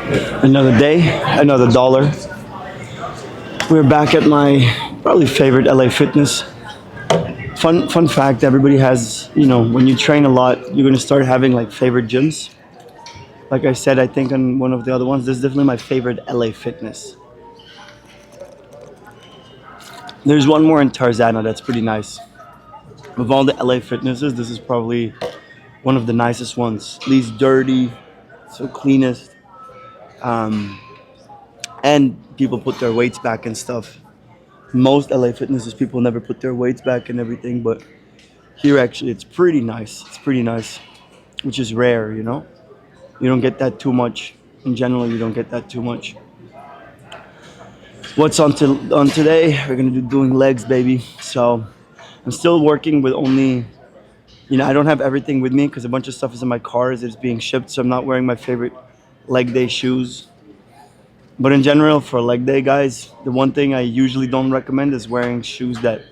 Another day, another dollar. We're back at my probably favorite LA Fitness. Fun fact: everybody has, when you train a lot, you're gonna start having like favorite gyms. Like I said, I think on one of the other ones, this is definitely my favorite LA Fitness. There's one more in Tarzana that's pretty nice. Of all the LA Fitnesses, this is probably one of the nicest ones. Least dirty, so cleanest, and people put their weights back and stuff. Most LA Fitnesses people never put their weights back and everything, but here actually it's pretty nice. It's pretty nice, which is rare, You don't get that too much. In general, you don't get that too much. What's on today? We're gonna do doing legs, baby. So I'm still working with only, I don't have everything with me because a bunch of stuff is in my car as it's being shipped. So I'm not wearing my favorite leg day shoes. But in general, for leg day, guys, the one thing I usually don't recommend is wearing shoes that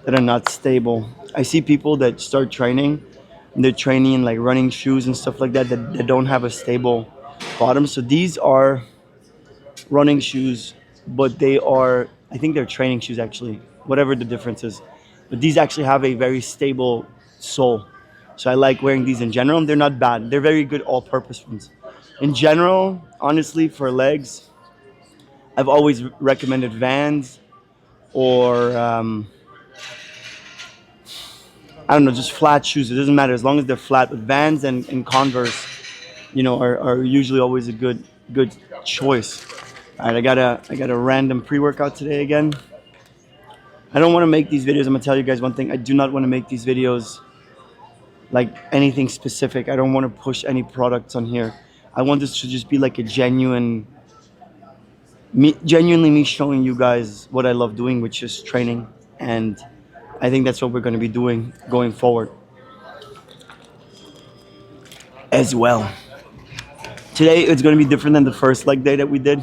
are not stable. I see people that start training, and they're training in like running shoes and stuff like that don't have a stable bottom. So these are running shoes, but I think they're training shoes actually, whatever the difference is. But these actually have a very stable sole. So I like wearing these in general. They're not bad. They're very good all-purpose ones. In general, honestly, for legs, I've always recommended Vans or I don't know, just flat shoes. It doesn't matter as long as they're flat. But Vans and Converse, are usually always a good choice. All right, I got a random pre-workout today again. I don't want to make these videos. I'm gonna tell you guys one thing. I do not want to make these videos like anything specific. I don't want to push any products on here. I want this to just be like a genuinely me showing you guys what I love doing, which is training, and I think that's what we're going to be doing going forward as well. Today it's going to be different than the first leg day that we did.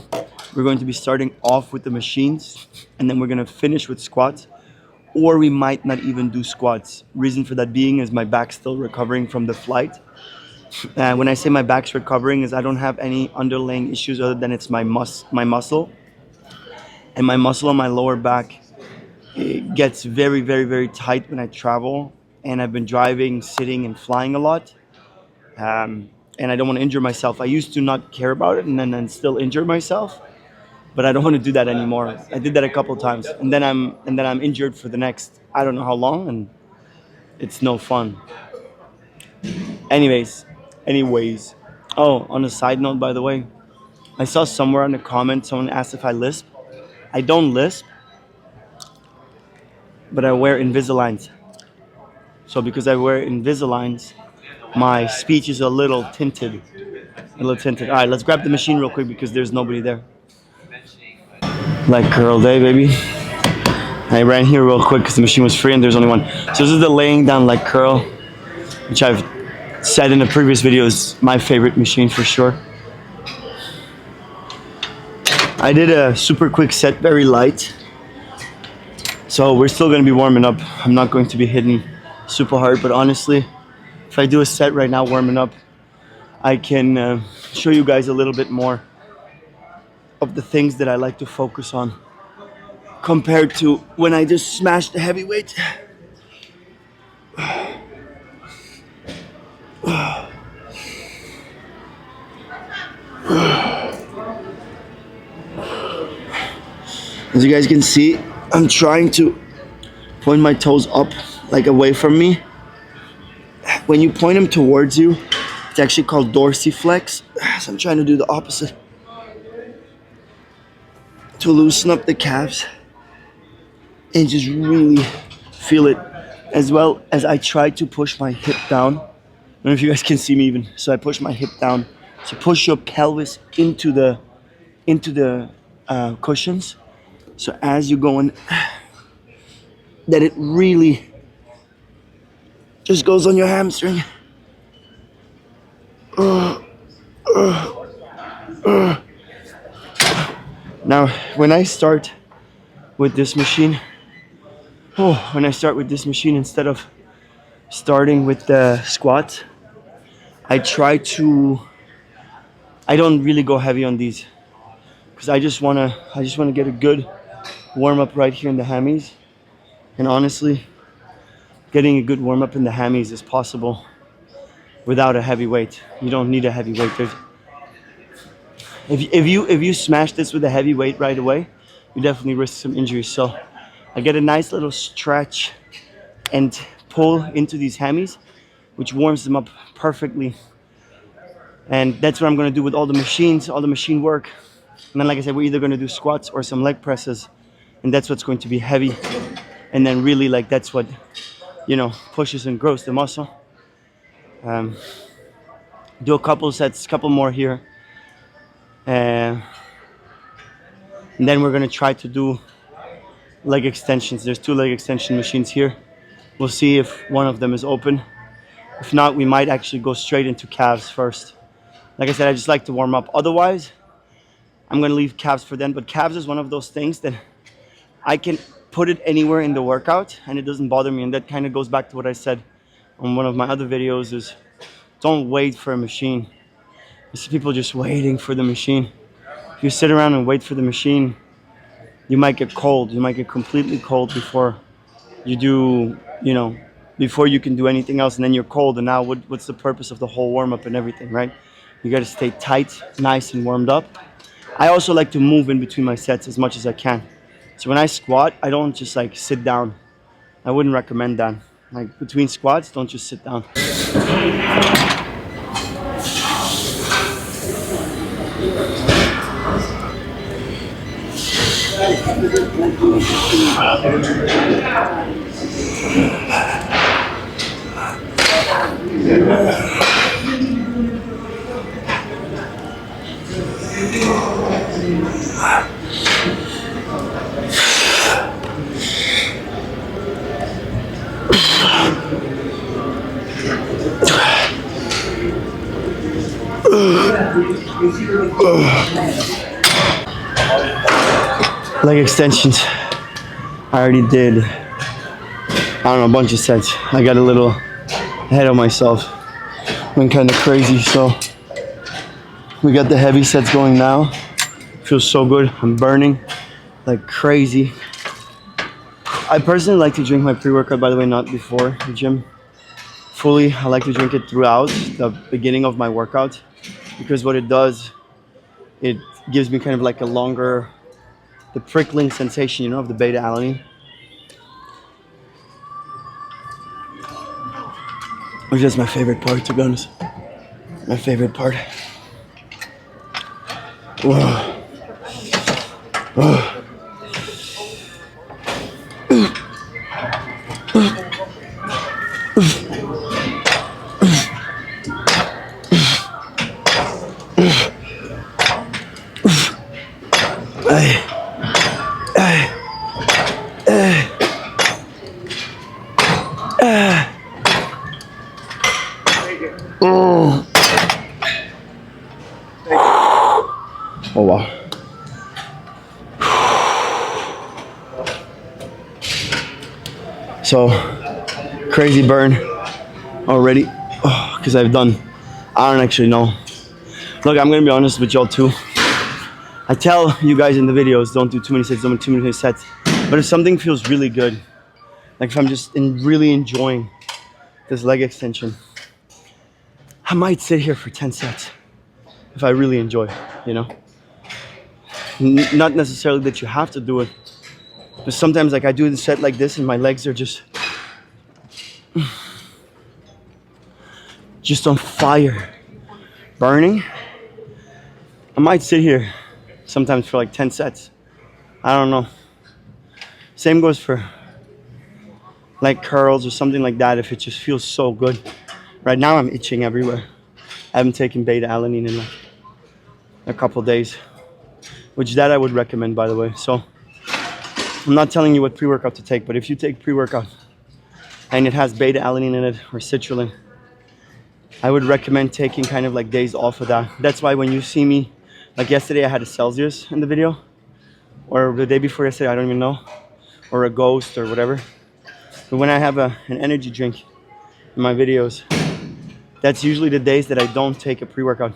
We're going to be starting off with the machines, and then we're going to finish with squats, or we might not even do squats. Reason for that being is my back's still recovering from the flight. And when I say my back's recovering, is I don't have any underlying issues other than it's my muscle. And my muscle on my lower back, it gets very, very, very tight when I travel. And I've been driving, sitting, and flying a lot. And I don't want to injure myself. I used to not care about it and then still injure myself. But I don't want to do that anymore. I did that a couple times. And then I'm injured for the next, I don't know how long, and it's no fun. Anyways. Oh, on a side note, by the way, I saw somewhere in the comments someone asked if I lisp. I don't lisp, but I wear Invisaligns. So because I wear Invisaligns, my speech is a little tinted. All right, let's grab the machine real quick because there's nobody there. Like curl day, baby. I ran here real quick because the machine was free and there's only one. So this is the laying down leg curl, which I've said in the previous video is my favorite machine for sure. I did a super quick set, very light. So we're still going to be warming up. I'm not going to be hitting super hard, but honestly, if I do a set right now warming up, I can show you guys a little bit more of the things that I like to focus on compared to when I just smash the heavy weight. As you guys can see, I'm trying to point my toes up, like away from me. When you point them towards you, it's actually called dorsiflex. So I'm trying to do the opposite to loosen up the calves and just really feel it, as well as I try to push my hip down. I don't know if you guys can see me even. So I push my hip down. So push your pelvis into the cushions. So as you're going, that it really just goes on your hamstring. Now, when I start with this machine, instead of starting with the squats, I try to I don't really go heavy on these because I just wanna get a good warm up right here in the hammies. And honestly, getting a good warm up in the hammies is possible without a heavy weight. You don't need a heavy weight. If you smash this with a heavy weight right away, you definitely risk some injuries. So I get a nice little stretch and pull into these hammies, which warms them up perfectly. And that's what I'm gonna do with all the machines, all the machine work. And then, like I said, we're either gonna do squats or some leg presses, and that's what's going to be heavy. And then really, like, that's what pushes and grows the muscle. Um, do a couple sets, couple more here, and then we're gonna try to do leg extensions. There's 2 leg extension machines here. We'll see if one of them is open. If not, we might actually go straight into calves first. Like I said, I just like to warm up. Otherwise, I'm gonna leave calves for then. But calves is one of those things that I can put it anywhere in the workout and it doesn't bother me. And that kind of goes back to what I said on one of my other videos: is don't wait for a machine. You see people just waiting for the machine. If you sit around and wait for the machine, you might get cold. You might get completely cold before you do, before you can do anything else, and then you're cold. And now what's the purpose of the whole warm up and everything, right? You got to stay tight, nice and warmed up. I also like to move in between my sets as much as I can. So when I squat, I don't just like sit down. I wouldn't recommend that. Like between squats, don't just sit down. Leg extensions. I already did, I don't know, a bunch of sets. I got a little ahead of myself. Went kind of crazy, so we got the heavy sets going now. Feels so good. I'm burning like crazy. I personally like to drink my pre-workout, by the way, not before the gym. Fully, I like to drink it throughout the beginning of my workout, because what it does, it gives me kind of like a longer, the prickling sensation, of the beta alanine. Which is my favorite part, to be honest. My favorite part. Whoa. Whoa. Oh wow. So crazy burn already, because I don't actually know. Look, I'm gonna be honest with y'all too. I tell you guys in the videos, don't do too many sets, don't do too many sets. But if something feels really good, like if I'm just really enjoying this leg extension, I might sit here for 10 sets if I really enjoy it, Not necessarily that you have to do it, but sometimes like I do the set like this and my legs are just on fire, burning. I might sit here sometimes for like 10 sets. I don't know. Same goes for like curls or something like that, if it just feels so good. Right now I'm itching everywhere. I haven't taken beta alanine in like a couple days, which that I would recommend, by the way. So I'm not telling you what pre-workout to take, but if you take pre-workout and it has beta alanine in it or citrulline, I would recommend taking kind of like days off of that. That's why when you see me, like yesterday I had a Celsius in the video, or the day before yesterday, I don't even know, or a Ghost or whatever. But when I have an energy drink in my videos, that's usually the days that I don't take a pre-workout.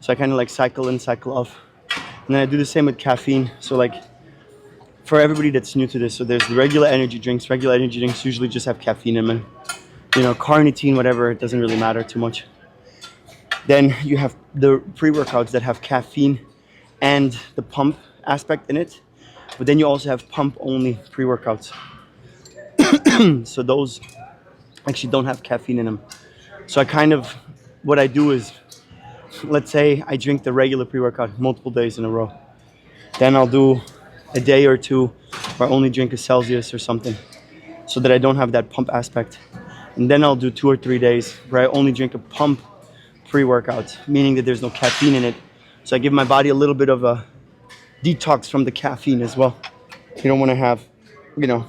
So I kind of like cycle in, cycle off. And then I do the same with caffeine. So like for everybody that's new to this, so there's the regular energy drinks. Regular energy drinks usually just have caffeine in them. You know, carnitine, whatever, it doesn't really matter too much. Then you have the pre-workouts that have caffeine and the pump aspect in it. But then you also have pump only pre-workouts. So those actually don't have caffeine in them. So I kind of, what I do is, let's say I drink the regular pre-workout multiple days in a row. Then I'll do a day or two where I only drink a Celsius or something so that I don't have that pump aspect. And then I'll do 2 or 3 days where I only drink a pump pre-workout, meaning that there's no caffeine in it. So I give my body a little bit of a detox from the caffeine as well. You don't want to have, you don't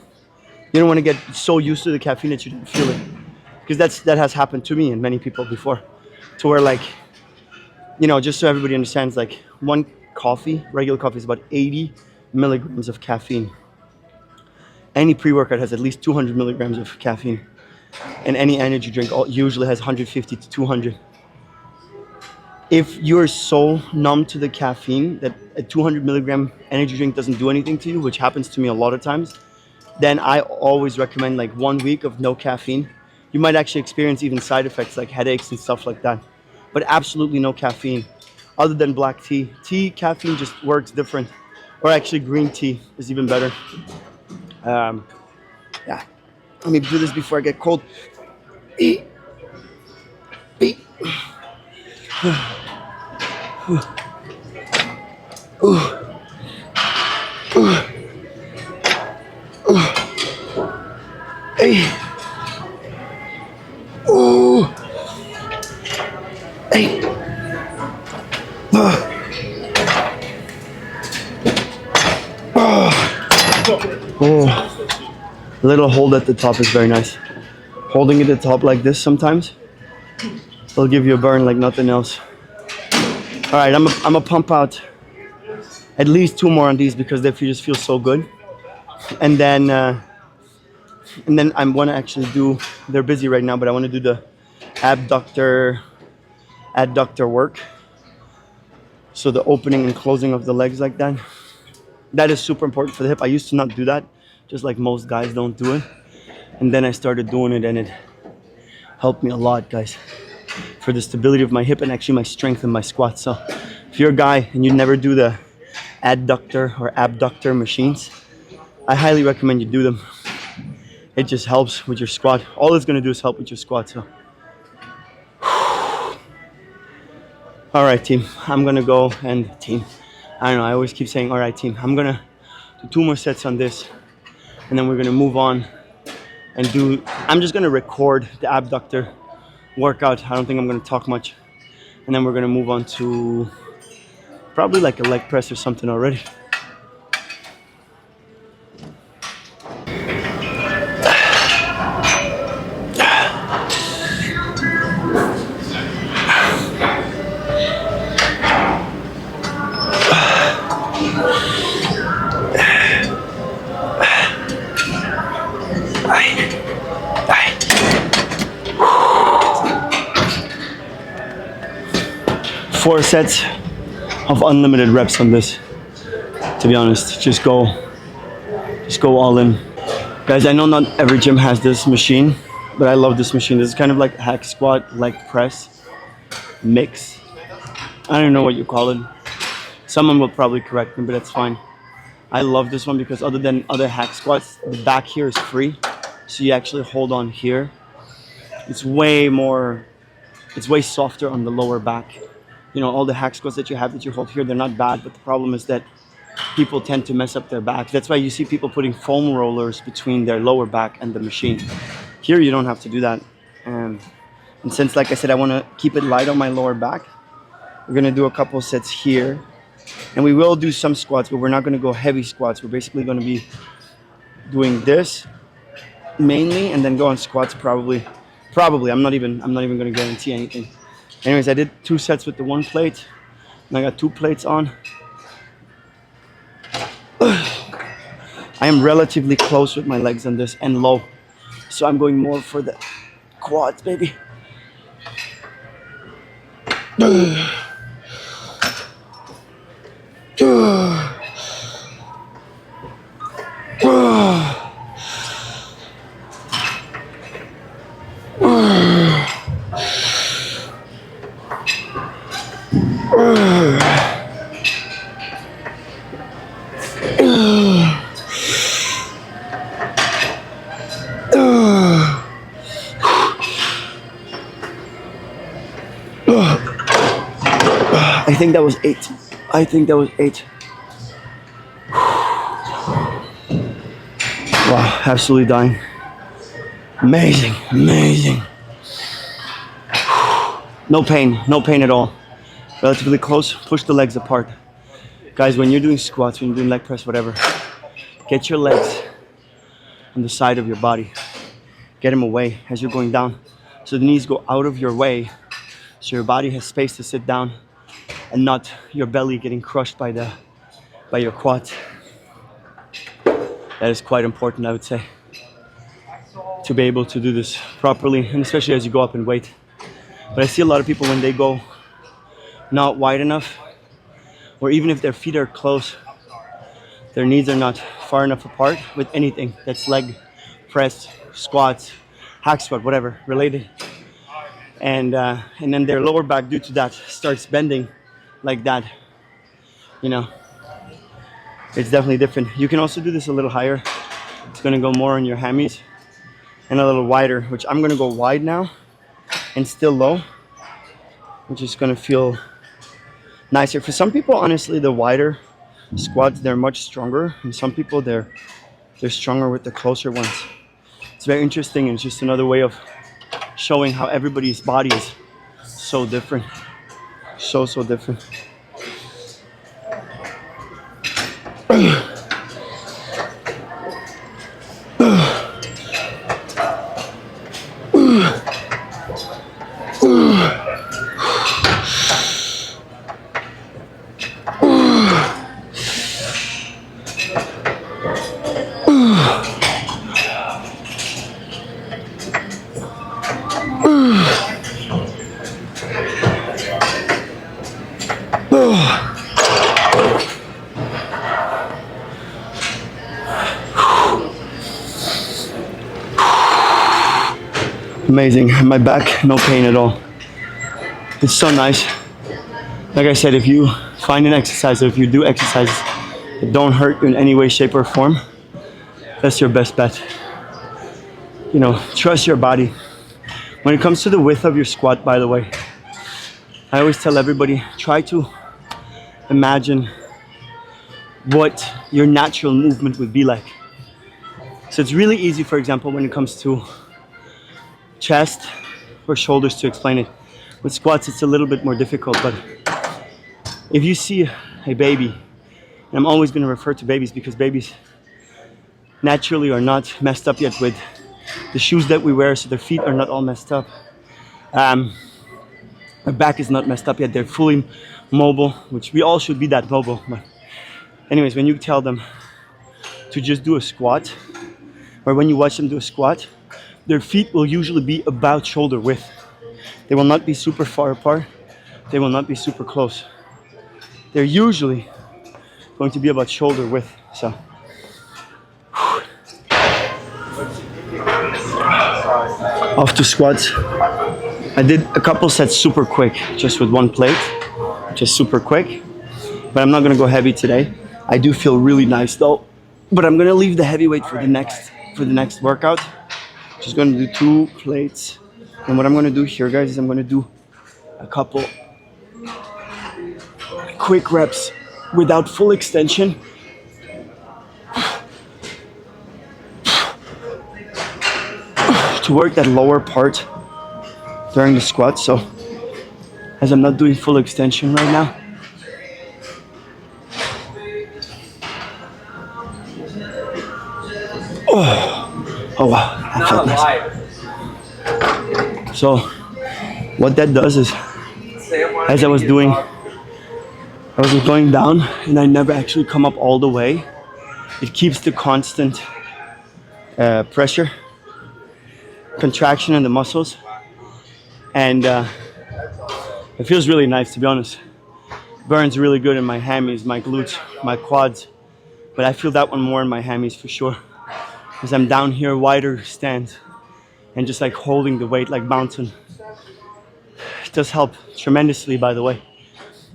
want to get so used to the caffeine that you don't feel it. Because that has happened to me and many people before. To where like, just so everybody understands, like one coffee, regular coffee is about 80 milligrams of caffeine. Any pre-workout has at least 200 milligrams of caffeine. And any energy drink usually has 150 to 200. If you're so numb to the caffeine that a 200 milligram energy drink doesn't do anything to you, which happens to me a lot of times, then I always recommend like 1 week of no caffeine. You might actually experience even side effects like headaches and stuff like that. But absolutely no caffeine, other than black tea. Tea, caffeine just works different. Or actually green tea is even better. Yeah, let me do this before I get cold. Eat. Eat. Hey. Ooh. Hey. Oh. Little hold at the top is very nice. Holding it at the top like this sometimes will give you a burn like nothing else. All right, I'm gonna pump out at least 2 more on these because they just feel so good. And then I want to actually do. They're busy right now, but I want to do the adductor work. So the opening and closing of the legs like that. That is super important for the hip. I used to not do that, just like most guys don't do it. And then I started doing it, and it helped me a lot, guys, for the stability of my hip and actually my strength in my squats. So if you're a guy and you never do the adductor or abductor machines, I highly recommend you do them. It just helps with your squat. All it's gonna do is help with your squat. So, all right, team. I'm gonna go and team. I don't know. I always keep saying, all right, team. I'm gonna do 2 more sets on this, and then we're gonna move on and do. I'm just gonna record the abductor workout. I don't think I'm gonna talk much, and then we're gonna move on to probably like a leg press or something already. Four sets of unlimited reps on this. To be honest, just go all in, guys. I know not every gym has this machine, but I love this machine. This is kind of like hack squat, leg press mix. I don't know what you call it. Someone will probably correct me, but that's fine. I love this one because other than other hack squats, the back here is free, so you actually hold on here. It's way softer on the lower back. All the hack squats that you hold here, they're not bad, but the problem is that people tend to mess up their back. That's why you see people putting foam rollers between their lower back and the machine. Here, you don't have to do that. And since, like I said, I want to keep it light on my lower back, we're going to do a couple sets here. And we will do some squats, but we're not going to go heavy squats. We're basically going to be doing this mainly, and then go on squats probably. I'm not even going to guarantee anything. Anyways, I did 2 sets with the 1 plate, and I got 2 plates on. I am relatively close with my legs on this and low, so I'm going more for the quads, baby. think that was 8. I think that was 8. Wow, absolutely dying. Amazing, amazing. No pain at all. Relatively close, push the legs apart. Guys, when you're doing squats, when you're doing leg press, whatever, get your legs on the side of your body. Get them away as you're going down. So the knees go out of your way, so your body has space to sit down and not your belly getting crushed by your quads. That is quite important, I would say, to be able to do this properly, and especially as you go up in weight. But I see a lot of people when they go not wide enough, or even if their feet are close, their knees are not far enough apart with anything that's leg press, squats, hack squat, whatever related, and then their lower back due to that starts bending like that. You know, it's definitely different. You can also do this a little higher. It's going to go more on your hammies, and a little wider, which I'm going to go wide now and still low, which is going to feel nicer. For some people, honestly, the wider squats, they're much stronger, and some people they're stronger with the closer ones. It's very interesting, and it's just another way of showing how everybody's body is so different. So different. Amazing. My back, no pain at all. It's so nice. Like I said, if you find an exercise, or if you do exercises that don't hurt you in any way, shape, or form, that's your best bet. You know, trust your body. When it comes to the width of your squat, by the way, I always tell everybody, try to imagine what your natural movement would be like. So it's really easy, for example, when it comes to chest or shoulders to explain it. With squats, it's a little bit more difficult, but if you see a baby, and I'm always going to refer to babies because babies naturally are not messed up yet with the shoes that we wear, so their feet are not all messed up. Their back is not messed up yet. They're fully mobile, which we all should be that mobile. But anyways, when you tell them to just do a squat, or when you watch them do a squat, their feet will usually be about shoulder width. They will not be super far apart. They will not be super close. They're usually going to be about shoulder width. So, off to squats. I did a couple sets super quick, just with one plate, just super quick. But I'm not gonna go heavy today. I do feel really nice though. But I'm gonna leave the heavyweight for the next workout. Just gonna do 2 plates. And what I'm gonna do here, guys, is I'm gonna do a couple quick reps without full extension. To work that lower part during the squat. So, as I'm not doing full extension right now, oh wow, that felt nice. So what that does is, as I was going down and I never actually come up all the way, it keeps the constant pressure, contraction in the muscles, and it feels really nice, to be honest. Burns really good in my hammies, my glutes, my quads, but I feel that one more in my hammies for sure, because I'm down here, wider stance, and just like holding the weight like mountain. It does help tremendously, by the way,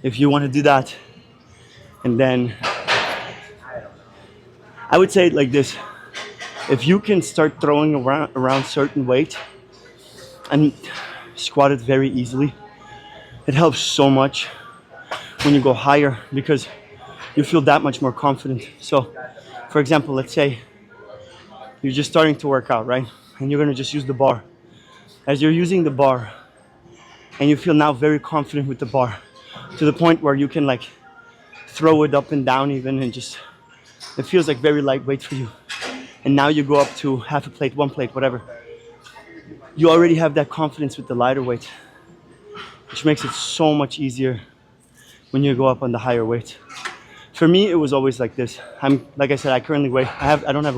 if you want to do that. And then I would say it like this: if you can start throwing around certain weight and squat it very easily, it helps so much when you go higher because you feel that much more confident. So, for example, let's say you're just starting to work out, right? And you're gonna just use the bar. As you're using the bar, and you feel now very confident with the bar, to the point where you can like throw it up and down even, and just it feels like very lightweight for you. And now you go up to half a plate, one plate, whatever. You already have that confidence with the lighter weight, which makes it so much easier when you go up on the higher weight. For me, it was always like this. Like I said, I currently weigh. I don't have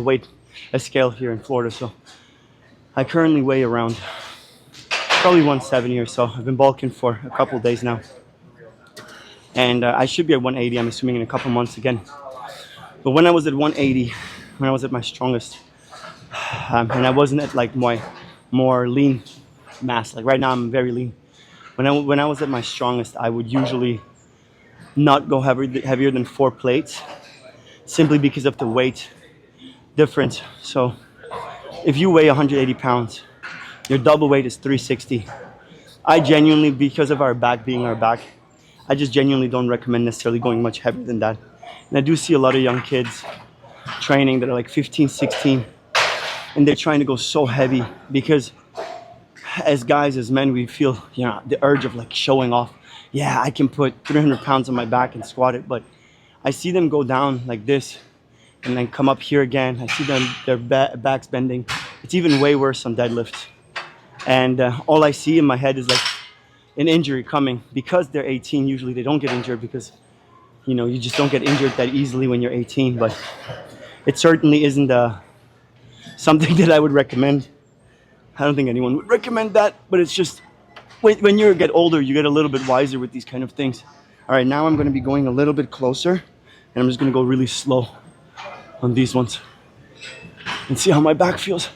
a scale here in Florida, so I currently weigh around probably 170 or so. I've been bulking for a couple days now, and I should be at 180. I'm assuming in a couple months again. But when I was at 180, when I was at my strongest, and I wasn't at like my more lean mass. Like right now, I'm very lean. When I was at my strongest, I would usually not go heavier than 4 plates, simply because of the weight difference. So if you weigh 180 pounds, your double weight is 360. I genuinely, because of our back being our back, I just genuinely don't recommend necessarily going much heavier than that. And I do see a lot of young kids training that are like 15, 16, and they're trying to go so heavy because as guys, as men, we feel, the urge of like showing off. Yeah, I can put 300 pounds on my back and squat it, but I see them go down like this and then come up here again. I see their backs bending. It's even way worse on deadlifts. And all I see in my head is like an injury coming. Because they're 18, usually they don't get injured because, you just don't get injured that easily when you're 18. But it certainly isn't something that I would recommend. I don't think anyone would recommend that, but it's just, when you get older, you get a little bit wiser with these kind of things. All right, now I'm going to be going a little bit closer, and I'm just going to go really slow on these ones and see how my back feels.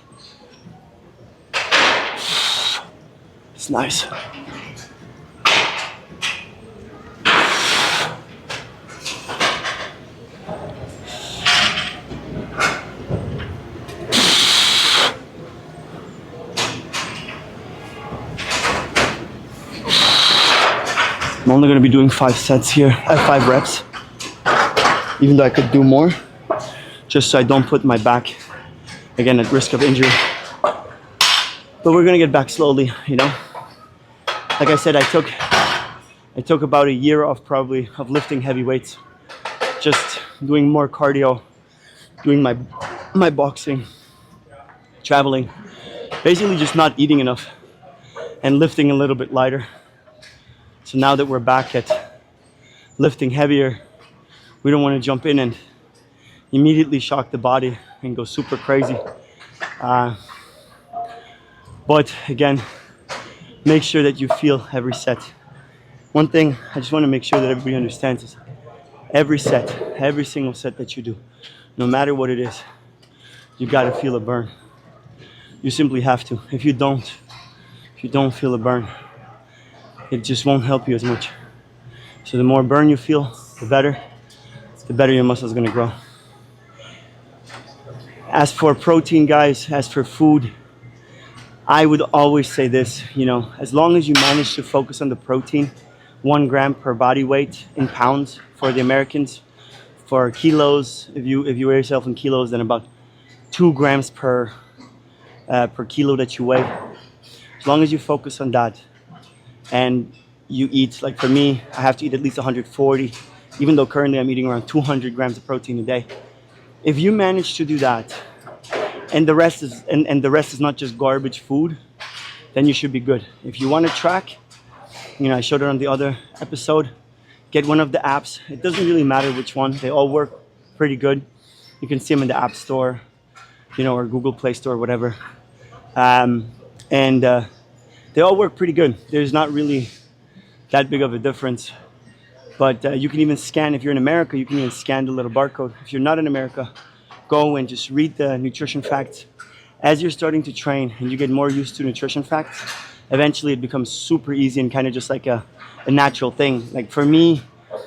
It's nice. I'm only going to be doing 5 sets here, 5 reps, even though I could do more, just so I don't put my back, again, at risk of injury. But we're going to get back slowly, Like I said, I took about a year off probably of lifting heavy weights, just doing more cardio, doing my boxing, traveling, basically just not eating enough and lifting a little bit lighter. So now that we're back at lifting heavier, we don't want to jump in and immediately shock the body and go super crazy. But again, make sure that you feel every set. One thing I just want to make sure that everybody understands is every single set that you do, no matter what it is, you got to feel a burn. You simply have to. If you don't feel a burn, it just won't help you as much. So the more burn you feel, the better your muscle is going to grow. As for protein, guys, as for food, I would always say this, as long as you manage to focus on the protein, 1 gram per body weight in pounds for the Americans. For kilos, if you weigh yourself in kilos, then about 2 grams per kilo that you weigh. As long as you focus on that, and you eat, like for me, I have to eat at least 140, even though currently I'm eating around 200 grams of protein a day. If you manage to do that, and the rest is not just garbage food, then you should be good. If you want to track, I showed it on the other episode, get one of the apps. It doesn't really matter which one. They all work pretty good. You can see them in the App Store, or Google Play Store, whatever. They all work pretty good. There's not really that big of a difference. But you can even scan, if you're in America, you can even scan the little barcode. If you're not in America, go and just read the nutrition facts. As you're starting to train and you get more used to nutrition facts, eventually it becomes super easy and kind of just like a natural thing. Like for me,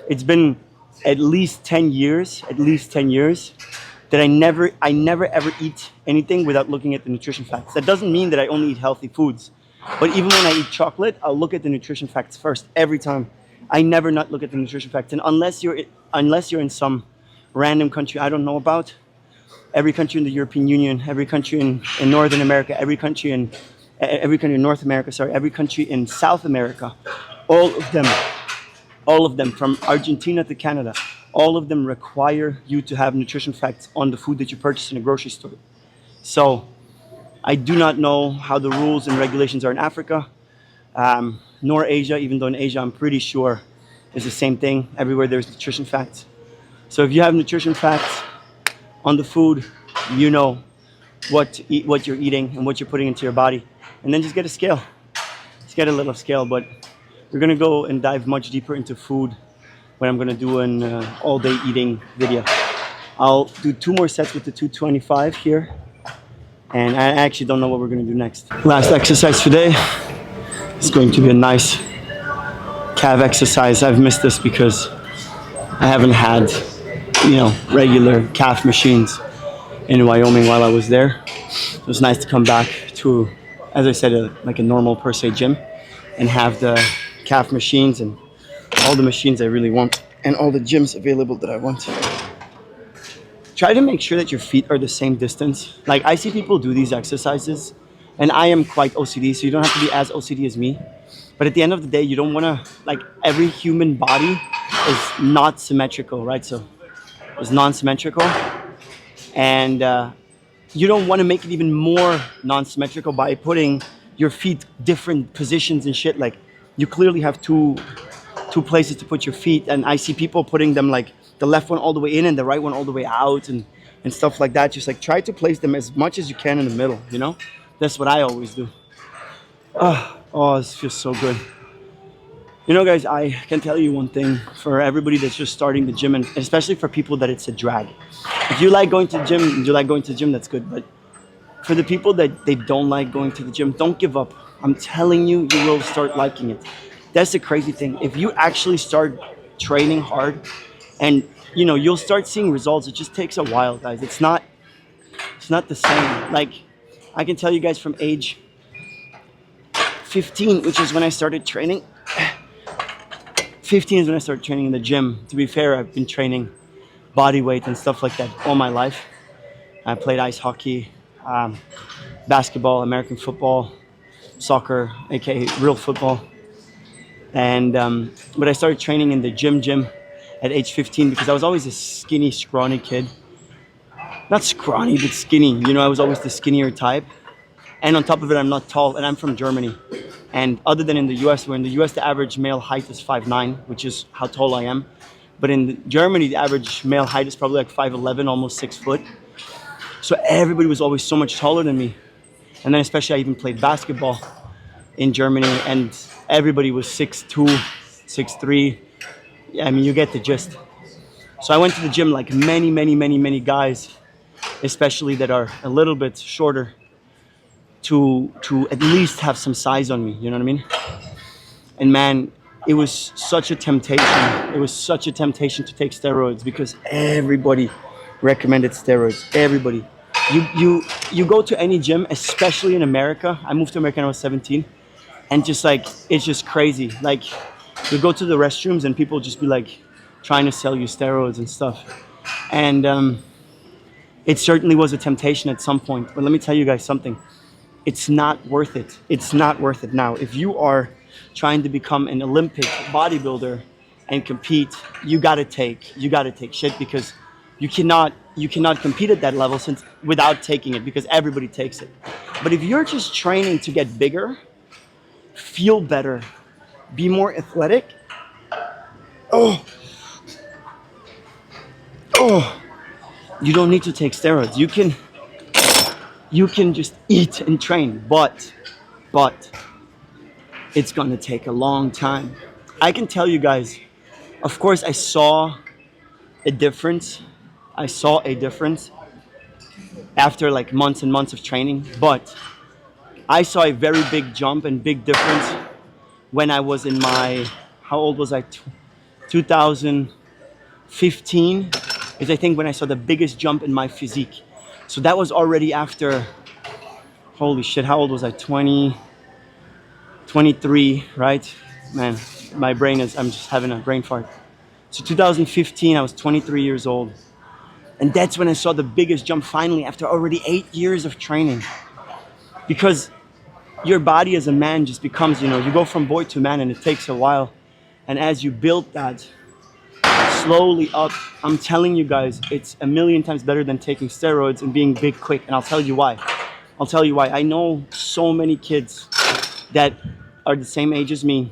it's been at least 10 years that I never ever eat anything without looking at the nutrition facts. That doesn't mean that I only eat healthy foods. But even when I eat chocolate, I'll look at the nutrition facts first every time. I never not look at the nutrition facts, and unless you're in some random country I don't know about, every country in the European Union, every country in Northern America, every country in North America, sorry, every country in South America, all of them from Argentina to Canada, all of them require you to have nutrition facts on the food that you purchase in a grocery store. So I do not know how the rules and regulations are in Africa, nor Asia, even though in Asia I'm pretty sure it's the same thing. Everywhere there's nutrition facts. So if you have nutrition facts on the food, you know what you're eating and what you're putting into your body. And then just get a scale. Just get a little scale. But we're going to go and dive much deeper into food when I'm going to do an all-day eating video. I'll do 2 more sets with the 225 here. And I actually don't know what we're going to do next. Last exercise today is going to be a nice calf exercise. I've missed this because I haven't had, regular calf machines in Wyoming while I was there. It was nice to come back to, as I said, like a normal per se gym and have the calf machines and all the machines I really want and all the gyms available that I want. Try to make sure that your feet are the same distance. Like, I see people do these exercises, and I am quite OCD, so you don't have to be as OCD as me. But at the end of the day, you don't want to, every human body is not symmetrical, right? So it's non-symmetrical. And you don't want to make it even more non-symmetrical by putting your feet different positions and shit. Like, you clearly have two places to put your feet, and I see people putting them like the left one all the way in and the right one all the way out and stuff like that. Just try to place them as much as you can in the middle, That's what I always do. Oh, this feels so good. Guys, I can tell you one thing for everybody that's just starting the gym, and especially for people that it's a drag. If you like going to the gym, that's good. But for the people that they don't like going to the gym, don't give up. I'm telling you, you will start liking it. That's the crazy thing. If you actually start training hard, and you'll start seeing results. It just takes a while, guys. It's not the same. Like, I can tell you guys from age 15, which is when I started training. 15 is when I started training in the gym. To be fair, I've been training body weight and stuff like that all my life. I played ice hockey, basketball, American football, soccer, aka real football. And but I started training in the gym at age 15 because I was always a skinny, scrawny kid. Not scrawny, but skinny. I was always the skinnier type. And on top of it, I'm not tall, and I'm from Germany. And other than in the US, where in the US the average male height is 5'9", which is how tall I am. But in Germany, the average male height is probably like 5'11", almost 6 foot. So everybody was always so much taller than me. And then especially I even played basketball in Germany, and everybody was 6'2", 6'3". Yeah, I mean, you get the gist. So I went to the gym like many guys, especially that are a little bit shorter, to at least have some size on me, you know what I mean? And man, it was such a temptation. It was such a temptation to take steroids because everybody recommended steroids. Everybody. You go to any gym, especially in America. I moved to America when I was 17, and it's just crazy. Like, you go to the restrooms and people just be like trying to sell you steroids and stuff. And it certainly was a temptation at some point. But let me tell you guys something. It's not worth it. It's not worth it. Now, if you are trying to become an Olympic bodybuilder and compete, you gotta take shit, because you cannot compete at that level without taking it, because everybody takes it. But if you're just training to get bigger, feel better, be more athletic, you don't need to take steroids. You can just eat and train, but it's gonna take a long time. I can tell you guys, of course, I saw a difference after like months and months of training, but I saw a very big jump and big difference when I was in my, how old was I? 2015 is, I think, when I saw the biggest jump in my physique. So that was already after, holy shit, how old was I? 23, right? Man, my brain is, I'm just having a brain fart. So 2015, I was 23 years old. And that's when I saw the biggest jump finally after already 8 years of training. Because your body as a man just becomes, you go from boy to man and it takes a while. And as you build that slowly up, I'm telling you guys, it's a million times better than taking steroids and being big quick. And I'll tell you why. I know so many kids that are the same age as me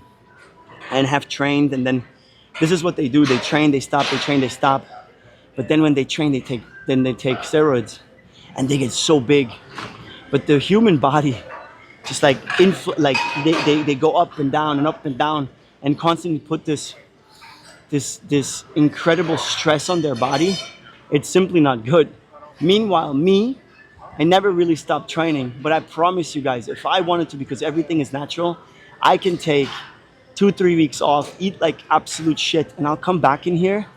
and have trained, and then this is what they do. They train, they stop, they train, they stop. But then when they train, they take steroids and they get so big. But the human body just like they go up and down and constantly put this incredible stress on their body. It's simply not good. Meanwhile, me, I never really stopped training, but I promise you guys, if I wanted to, because everything is natural, I can take 2-3 weeks off, eat like absolute shit, and I'll come back in here,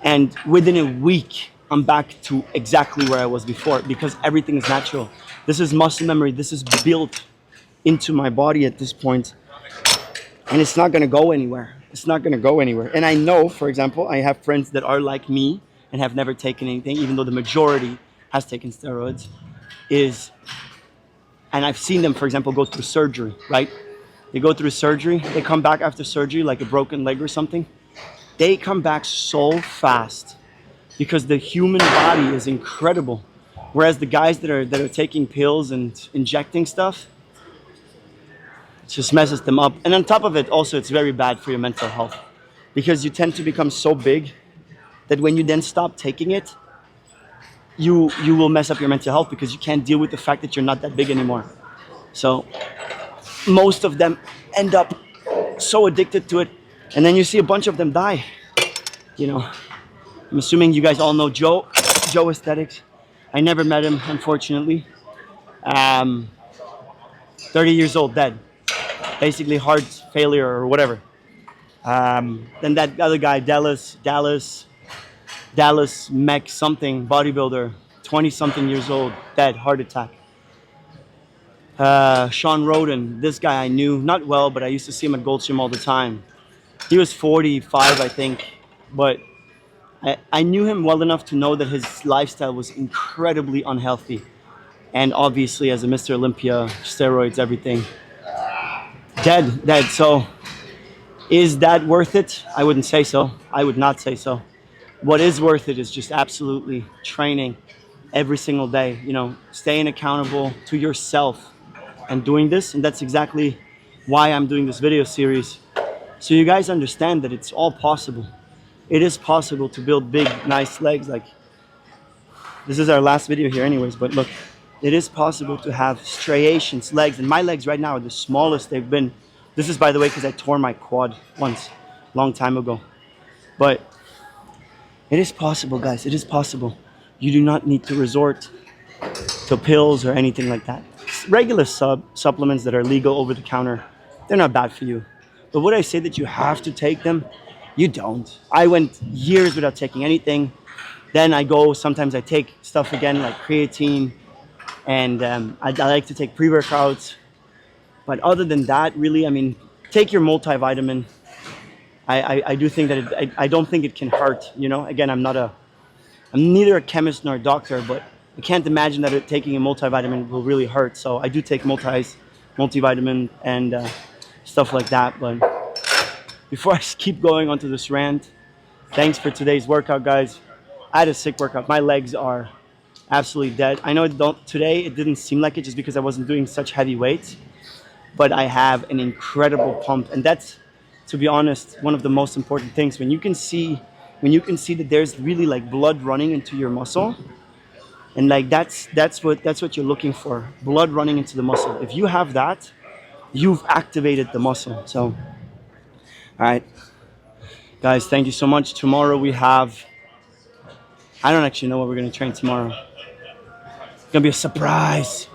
and within a week, I'm back to exactly where I was before, because everything is natural. This is muscle memory. This is built into my body at this point, and it's not gonna go anywhere. It's not gonna go anywhere. And I know, for example, I have friends that are like me and have never taken anything, even though the majority has taken steroids, and I've seen them, for example, go through surgery, right? They go through surgery, they come back after surgery, like a broken leg or something. They come back so fast because the human body is incredible. Whereas the guys that are taking pills and injecting stuff, it just messes them up. And on top of it, also, it's very bad for your mental health because you tend to become so big that when you then stop taking it, you will mess up your mental health because you can't deal with the fact that you're not that big anymore. So most of them end up so addicted to it, and then you see a bunch of them die. I'm assuming you guys all know Joe Aesthetics. I never met him, unfortunately. 30 years old, dead. Basically heart failure or whatever. Then that other guy, Dallas Mech something, bodybuilder, 20-something years old, dead, heart attack. Sean Roden, this guy I knew, not well, but I used to see him at Gold Gym all the time. He was 45, I think, but I knew him well enough to know that his lifestyle was incredibly unhealthy. And obviously, as a Mr. Olympia, steroids, everything. Dead. So, is that worth it? I wouldn't say so. I would not say so. What is worth it is just absolutely training every single day, staying accountable to yourself and doing this. And that's exactly why I'm doing this video series. So you guys understand that it's all possible. It is possible to build big, nice legs. Like, this is our last video here anyways, but look, it is possible to have striations, legs. And my legs right now are the smallest they've been. This is, by the way, because I tore my quad once, long time ago. But it is possible, guys. It is possible. You do not need to resort to pills or anything like that. Regular supplements that are legal over the counter, they're not bad for you. But would I say that you have to take them? You don't. I went years without taking anything. Then sometimes I take stuff again like creatine, and I like to take pre-workouts. But other than that, really, take your multivitamin. I do think that I don't think it can hurt. Again, I'm neither a chemist nor a doctor, but I can't imagine that taking a multivitamin will really hurt. So I do take multivitamin and stuff like that. But before I keep going onto this rant, thanks for today's workout, guys. I had a sick workout. My legs are absolutely dead. I know today it didn't seem like it just because I wasn't doing such heavy weights, but I have an incredible pump, and that's, to be honest, one of the most important things. When you can see that there's really like blood running into your muscle, and like that's what you're looking for, blood running into the muscle. If you have that, you've activated the muscle. So, all right, guys, thank you so much. Tomorrow we have, I don't actually know what we're gonna train tomorrow. It's gonna be a surprise.